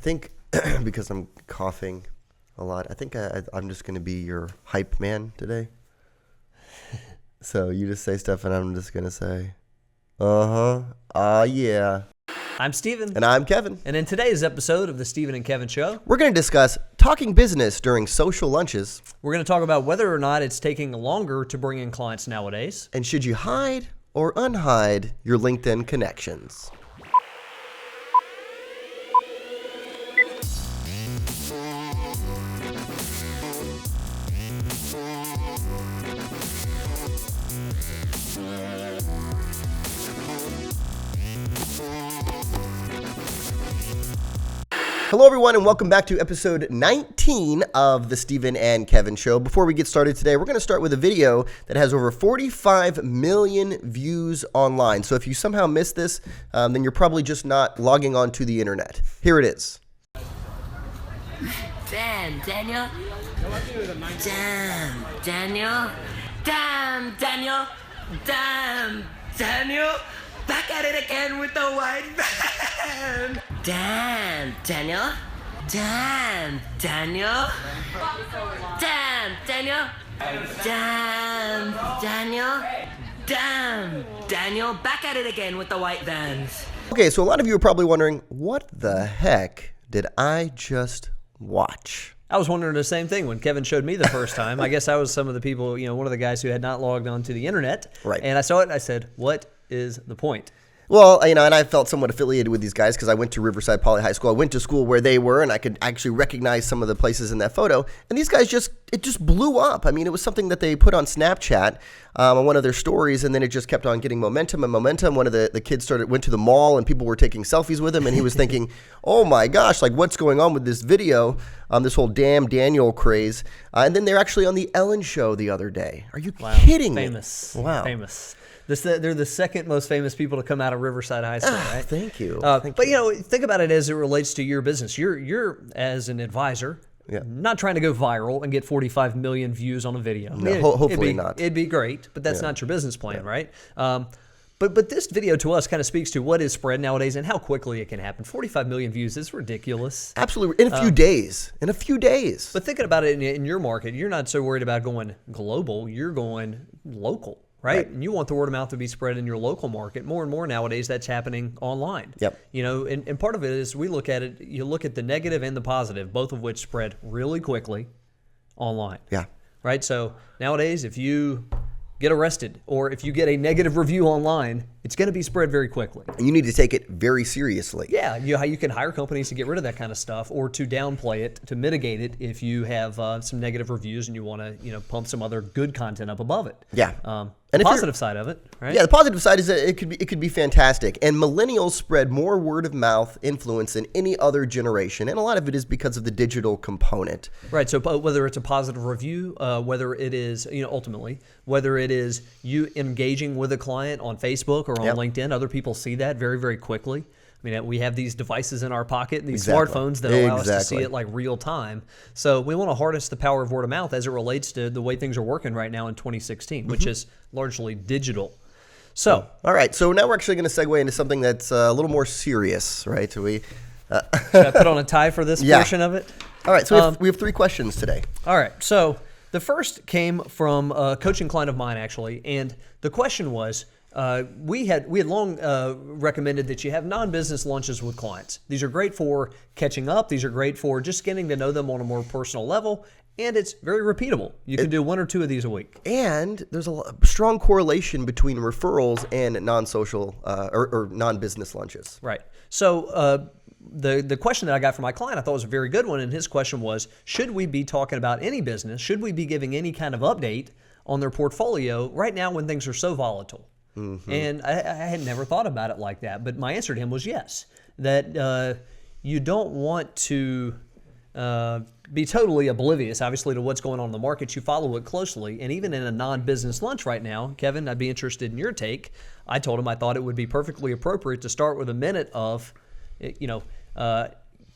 think because I'm coughing a lot, I think I'm just going to be your hype man today. So you just say stuff and I'm just going to say, yeah. I'm Steven. And I'm Kevin. And in today's episode of the Steven and Kevin Show, we're going to discuss talking business during social lunches. We're going to talk about whether or not it's taking longer to bring in clients nowadays. And should you hide or unhide your LinkedIn connections? Hello, everyone, and welcome back to episode 19 of the Steven and Kevin Show. Before we get started today, we're going to start with a video that has over 45 million views online. So if you somehow missed this, then you're probably just not logging on to the internet. Here it is. Damn, Daniel. Damn, Daniel. Damn, Daniel. Damn, Daniel. Back at it again with the white van. Damn, Daniel. Damn, Daniel. Damn, Daniel. Damn, Daniel. Damn, Daniel. Back at it again with the white vans. Okay, so a lot of you are probably wondering, what the heck did I just watch? I was wondering the same thing when Kevin showed me the first time. I guess I was some of the people, one of the guys who had not logged on to the internet. Right. And I saw it and I said, what is the point? Well, and I felt somewhat affiliated with these guys because I went to Riverside Poly High School. I went to school where they were, and I could actually recognize some of the places in that photo. And these guys it just blew up. I mean, it was something that they put on Snapchat on one of their stories, and then it just kept on getting momentum and momentum. One of the kids went to the mall, and people were taking selfies with him, and he was thinking, oh my gosh, like what's going on with this video, this whole damn Daniel craze. And then they're actually on the Ellen show the other day. Are you kidding me? Famous. Wow. Famous. They're the second most famous people to come out of Riverside High School, right? Thank you. But think about it as it relates to your business. You're as an advisor, not trying to go viral and get 45 million views on a video. No, hopefully not. It'd be great, but that's not your business plan, right? But this video to us kind of speaks to what is spread nowadays and how quickly it can happen. 45 million views is ridiculous. Absolutely. In a few days. But thinking about it in your market, you're not so worried about going global. You're going local. Right? And you want the word of mouth to be spread in your local market. More and more nowadays, that's happening online. Yep. And part of it is we look at it, you look at the negative and the positive, both of which spread really quickly online. Yeah. Right? So nowadays, if you get arrested or if you get a negative review online, it's going to be spread very quickly. And you need to take it very seriously. Yeah, you can hire companies to get rid of that kind of stuff or to downplay it, to mitigate it if you have some negative reviews and you want to pump some other good content up above it. Yeah. And the positive side of it, right? Yeah, the positive side is that it could be fantastic. And millennials spread more word of mouth influence than any other generation, and a lot of it is because of the digital component. Right. So whether it's a positive review, whether it is ultimately whether it is you engaging with a client on Facebook or on LinkedIn, other people see that very, very quickly. I mean, we have these devices in our pocket, these smartphones that allow us to see it like real time. So we want to harness the power of word of mouth as it relates to the way things are working right now in 2016, which is largely digital. So, all right. So now we're actually going to segue into something that's a little more serious, right? So should I put on a tie for this portion of it? All right. So we have 3 questions today. All right. So the first came from a coaching client of mine, actually, and the question was, we had long recommended that you have non-business lunches with clients. These are great for catching up. These are great for just getting to know them on a more personal level, and it's very repeatable. You can do 1 or 2 of these a week. And there's a strong correlation between referrals and non-social or non-business lunches. Right. So the question that I got from my client I thought was a very good one, and his question was, should we be talking about any business? Should we be giving any kind of update on their portfolio right now when things are so volatile? Mm-hmm. And I had never thought about it like that, but my answer to him was yes, that you don't want to be totally oblivious, obviously, to what's going on in the market. You follow it closely, and even in a non-business lunch right now, Kevin, I'd be interested in your take. I told him I thought it would be perfectly appropriate to start with a minute of,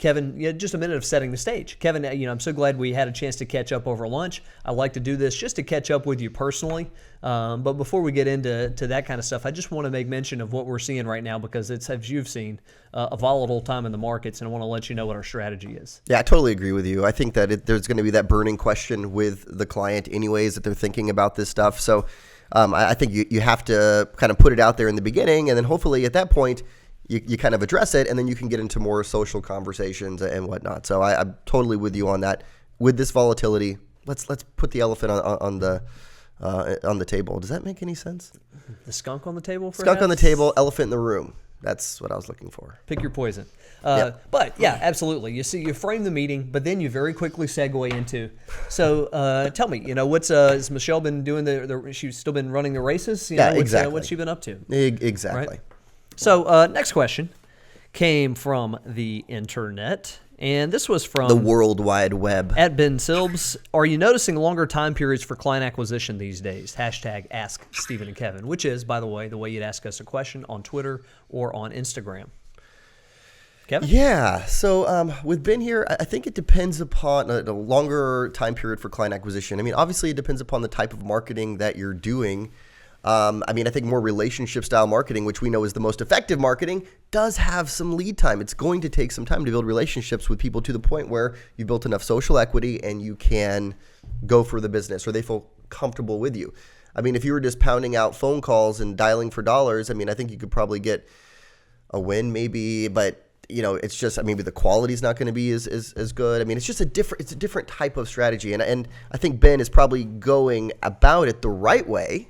Kevin, just a minute of setting the stage. Kevin, I'm so glad we had a chance to catch up over lunch. I like to do this just to catch up with you personally. But before we get into that kind of stuff, I just want to make mention of what we're seeing right now because it's, as you've seen, a volatile time in the markets, and I want to let you know what our strategy is. Yeah, I totally agree with you. I think that there's going to be that burning question with the client anyways that they're thinking about this stuff. So I think you have to kind of put it out there in the beginning, and then hopefully at that point, you kind of address it, and then you can get into more social conversations and whatnot. So I'm totally with you on that. With this volatility, let's put the elephant on the table. Does that make any sense? The skunk on the table, perhaps? Skunk on the table, elephant in the room. That's what I was looking for. Pick your poison. Yep. But yeah, absolutely. You see, you frame the meeting, but then you very quickly segue into. So tell me, what's has Michelle been doing? She's still been running the races. Exactly. What's she been up to? Exactly. Right? So next question came from the internet, and this was from the World Wide Web. At Ben Silbs. Are you noticing longer time periods for client acquisition these days? Hashtag Ask Stephen and Kevin, which is, by the way you'd ask us a question on Twitter or on Instagram. Kevin? Yeah. So with Ben here, I think it depends upon a longer time period for client acquisition. I mean, obviously, it depends upon the type of marketing that you're doing. I think more relationship style marketing, which we know is the most effective marketing, does have some lead time. It's going to take some time to build relationships with people to the point where you built enough social equity and you can go for the business or they feel comfortable with you. I mean, if you were just pounding out phone calls and dialing for dollars, I think you could probably get a win maybe, but it's just, maybe the quality is not going to be as good. It's just a different type of strategy. And I think Ben is probably going about it the right way,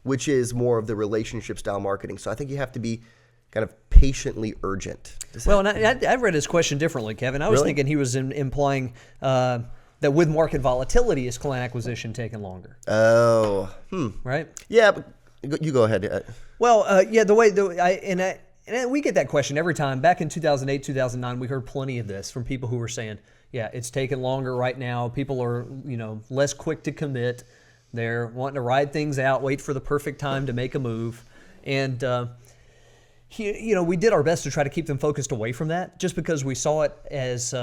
which is more of the relationship style marketing. So I think you have to be kind of patiently urgent. Well, and I read his question differently, Kevin. I was thinking he was implying that with market volatility, is client acquisition taking longer? Oh, right? Yeah, but you go ahead. Well, we get that question every time. Back in 2008, 2009, we heard plenty of this from people who were saying, yeah, it's taking longer right now. People are, less quick to commit. They're wanting to ride things out, wait for the perfect time to make a move. And, we did our best to try to keep them focused away from that just because we saw it as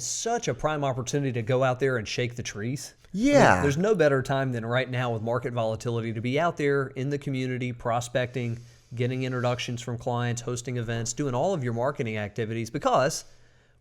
such a prime opportunity to go out there and shake the trees. Yeah. There's no better time than right now with market volatility to be out there in the community, prospecting, getting introductions from clients, hosting events, doing all of your marketing activities because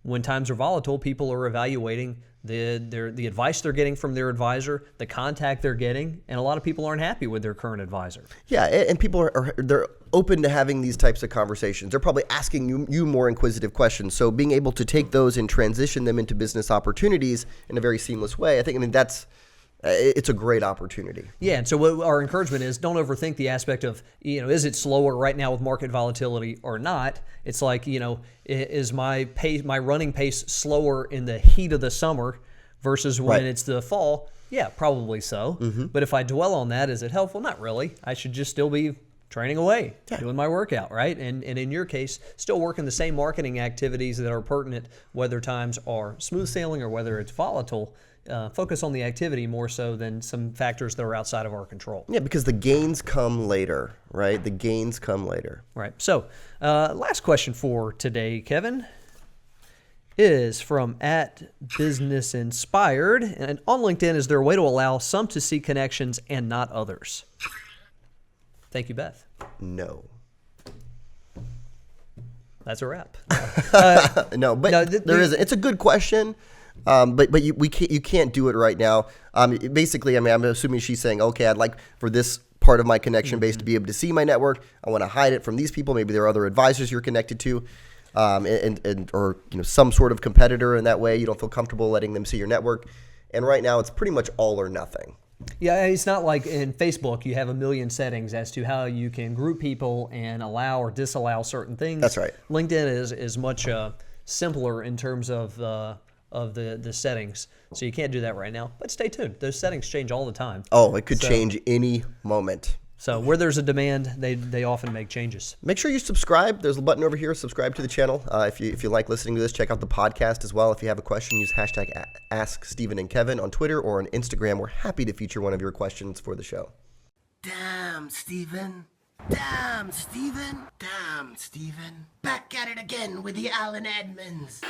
when times are volatile, people are evaluating the advice they're getting from their advisor, the contact they're getting, and a lot of people aren't happy with their current advisor. Yeah, and people they're open to having these types of conversations. They're probably asking you more inquisitive questions. So being able to take those and transition them into business opportunities in a very seamless way, that's it's a great opportunity. Yeah, and so what our encouragement is, don't overthink the aspect of, is it slower right now with market volatility or not? It's like, is my running pace slower in the heat of the summer versus when it's the fall? Yeah, probably so. Mm-hmm. But if I dwell on that, is it helpful? Not really. I should just still be training away, doing my workout, right? And in your case, still working the same marketing activities that are pertinent, whether times are smooth sailing or whether it's volatile. Focus on the activity more so than some factors that are outside of our control. Yeah, because the gains come later, right? The gains come later. Right. So, last question for today, Kevin, is from @BusinessInspired. And on LinkedIn, is there a way to allow some to see connections and not others? Thank you, Beth. No. That's a wrap. No, but there is. It's a good question. But you can't do it right now. Basically, I'm assuming she's saying, okay, I'd like for this part of my connection base to be able to see my network. I want to hide it from these people. Maybe there are other advisors you're connected to, or some sort of competitor. In that way, you don't feel comfortable letting them see your network. And right now, it's pretty much all or nothing. Yeah, it's not like in Facebook you have a million settings as to how you can group people and allow or disallow certain things. That's right. LinkedIn is much simpler in terms of the settings, so you can't do that right now. But stay tuned; those settings change all the time. Oh, it could change any moment. So where there's a demand, they often make changes. Make sure you subscribe. There's a button over here. Subscribe to the channel. If you like listening to this, check out the podcast as well. If you have a question, use hashtag Ask Stephen and Kevin on Twitter or on Instagram. We're happy to feature one of your questions for the show. Damn, Stephen. Damn, Stephen. Damn, Stephen. Back at it again with the Allen Edmonds.